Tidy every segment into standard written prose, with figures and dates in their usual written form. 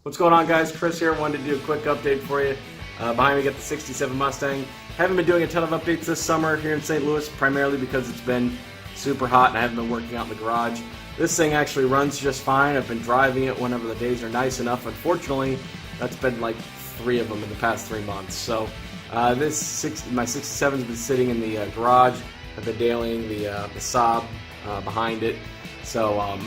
What's going on, guys? Chris here. Wanted to do a quick update for you. Behind me, got the 67 Mustang. Haven't been doing a ton of updates this summer here in St. Louis, primarily because it's been super hot and I haven't been working out in the garage. This thing actually runs just fine. I've been driving it whenever the days are nice enough. Unfortunately, that's been like 3 of them in the past 3 months. So my 67's been sitting in the garage. I've been dailying the Saab behind it. So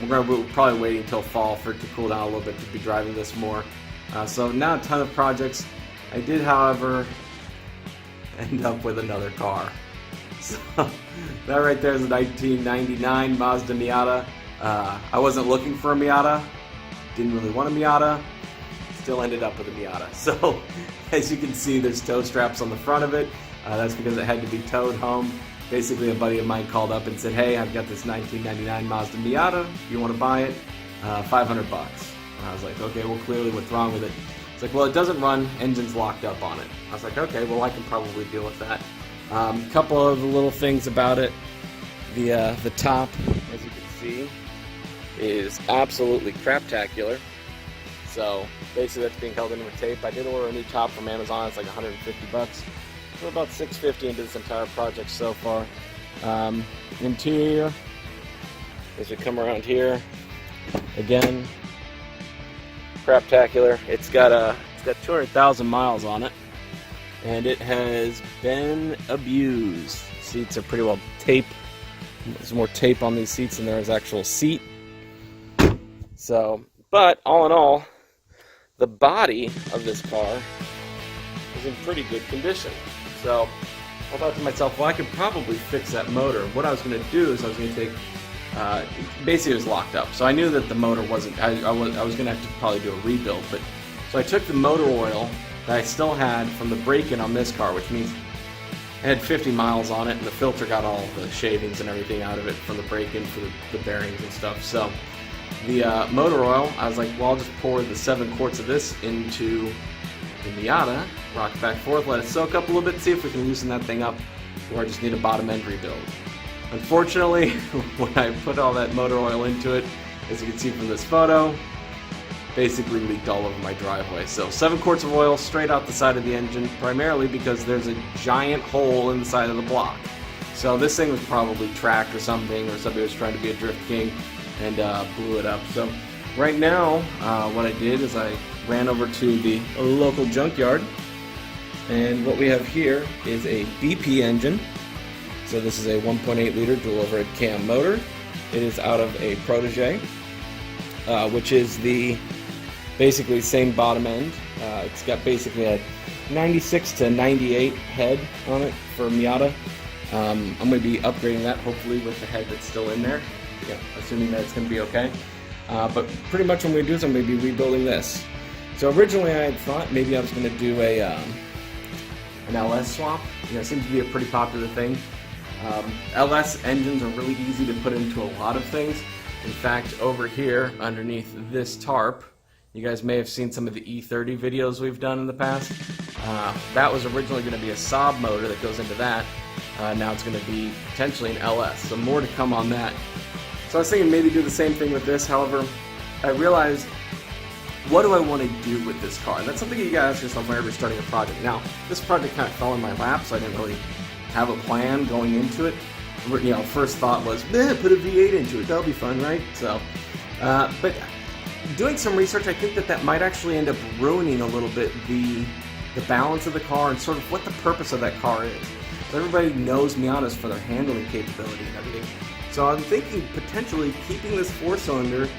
we're probably waiting until fall for it to cool down a little bit to be driving this more. So not a ton of projects. I did, however, end up with another car. So that right there is a 1999 Mazda Miata. I wasn't looking for a Miata. Didn't really want a Miata. Still ended up with a Miata. So as you can see, there's tow straps on the front of it. That's because it had to be towed home. Basically, a buddy of mine called up and said, "Hey, I've got this 1999 Mazda Miata. You want to buy it? $500 bucks." And I was like, "Okay, well, clearly, what's wrong with it?" It's like, "Well, it doesn't run. Engine's locked up on it." I was like, "Okay, well, I can probably deal with that." Couple of the little things about it. The top, as you can see, is absolutely craptacular. So basically, that's being held in with tape. I did order a new top from Amazon. It's like 150 bucks. We're about $650 into this entire project so far. Interior, as we come around here, again, craptacular. It's got 200,000 miles on it, and it has been abused. Seats are pretty well taped. There's more tape on these seats than there is actual seat. So, but all in all, the body of this car is in pretty good condition. So I thought to myself, well, I could probably fix that motor. What I was going to do is I was going to take, basically it was locked up. So I knew that the motor wasn't, I was going to have to probably do a rebuild. But so I took the motor oil that I still had from the break-in on this car, which means it had 50 miles on it, and the filter got all the shavings and everything out of it from the break-in for the bearings and stuff. So the motor oil, I was like, well, I'll just pour the 7 quarts of this into the Miata, rock it back and forth, let it soak up a little bit, see if we can loosen that thing up, or I just need a bottom end rebuild. Unfortunately, when I put all that motor oil into it, as you can see from this photo, basically leaked all over my driveway. So 7 quarts of oil straight out the side of the engine, primarily because there's a giant hole in the side of the block. So this thing was probably tracked or something, or somebody was trying to be a drift king and blew it up. So right now, what I did is I ran over to the local junkyard, and what we have here is a BP engine. So this is a 1.8 liter dual overhead cam motor. It is out of a Protege, which is the basically same bottom end. It's got basically a 96 to 98 head on it for Miata. I'm going to be upgrading that hopefully with the head that's still in there, assuming that it's going to be okay. But pretty much what I'm going to do is I'm going to be rebuilding this. So originally I had thought maybe I was going to do an LS swap. It seems to be a pretty popular thing. LS engines are really easy to put into a lot of things. In fact, over here underneath this tarp, you guys may have seen some of the E30 videos we've done in the past. That was originally going to be a Saab motor that goes into that. Now it's going to be potentially an LS, so more to come on that. So I was thinking maybe do the same thing with this. However, I realized, what do I want to do with this car? And that's something you gotta ask yourself whenever you're starting a project. Now, this project kind of fell in my lap, so I didn't really have a plan going into it. First thought was, put a V8 into it. That'll be fun, right? So, but doing some research, I think that might actually end up ruining a little bit the balance of the car and sort of what the purpose of that car is. So everybody knows Miatas for their handling capability and everything. So I'm thinking potentially keeping this 4-cylinder,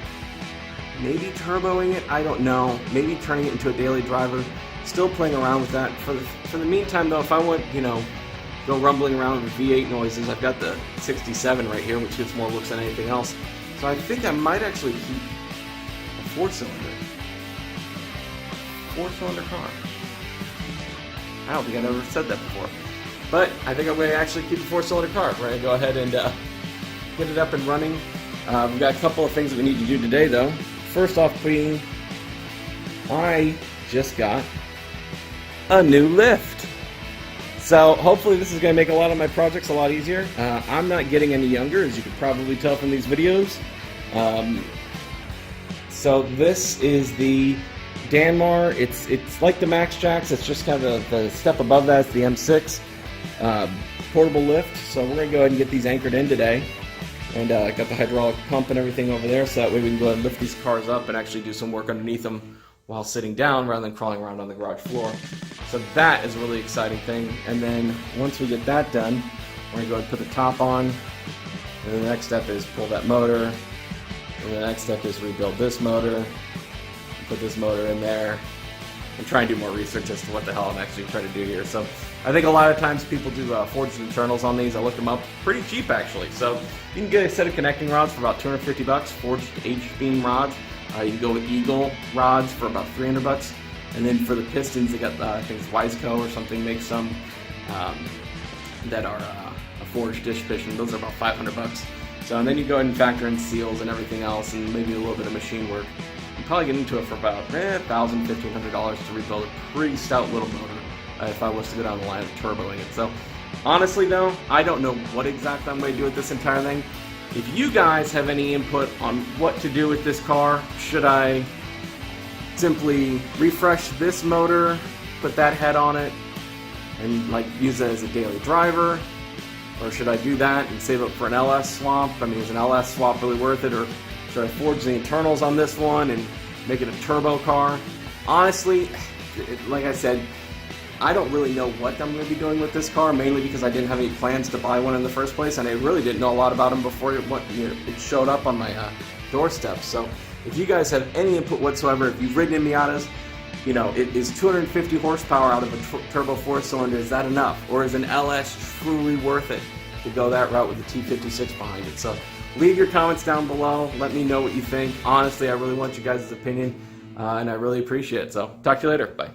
maybe turboing it, I don't know, maybe turning it into a daily driver, still playing around with that. For the meantime though, if I want, go rumbling around with V8 noises, I've got the 67 right here, which gets more looks than anything else. So I think I might actually keep a 4-cylinder. 4-cylinder car. I don't think I've ever said that before. But I think I'm going to actually keep a 4-cylinder car. We're going to go ahead and get it up and running. We've got a couple of things that we need to do today though. First off being, I just got a new lift. So hopefully this is going to make a lot of my projects a lot easier. I'm not getting any younger, as you can probably tell from these videos. So this is the Danmar. It's like the Max Jacks. It's just kind of the step above that. It's the M6 portable lift. So we're gonna go ahead and get these anchored in today, and got the hydraulic pump and everything over there. So that way we can go ahead and lift these cars up and actually do some work underneath them while sitting down rather than crawling around on the garage floor. So that is a really exciting thing. And then once we get that done, we're gonna go ahead and put the top on. And then the next step is pull that motor. And the next step is rebuild this motor. Put this motor in there. And try and do more research as to what the hell I'm actually trying to do here. So I think a lot of times people do forged internals on these. I looked them up pretty cheap actually. So you can get a set of connecting rods for about 250 bucks, forged H-beam rods. You can go with Eagle rods for about 300 bucks. And then for the pistons, they got, I think it's Wiseco or something, makes some that are a forged dish piston. Those are about 500 bucks. So, and then you go ahead and factor in seals and everything else, and maybe a little bit of machine work. You probably get into it for about $1,000, $1,500 to rebuild a pretty stout little motor if I was to go down the line of turboing it. So, honestly though, I don't know what exactly I'm going to do with this entire thing. If you guys have any input on what to do with this car, should I simply refresh this motor, put that head on it, and like use it as a daily driver? Or should I do that and save up for an LS swap? I mean, is an LS swap really worth it? Or should I forge the internals on this one and make it a turbo car? Honestly, like I said, I don't really know what I'm going to be doing with this car, mainly because I didn't have any plans to buy one in the first place, and I really didn't know a lot about them before it showed up on my doorstep. So if you guys have any input whatsoever, if you've ridden in Miatas, you know, is 250 horsepower out of a turbo 4-cylinder, is that enough? Or is an LS truly worth it to go that route with the T56 behind it? So leave your comments down below. Let me know what you think. Honestly, I really want you guys' opinion, and I really appreciate it. So talk to you later. Bye.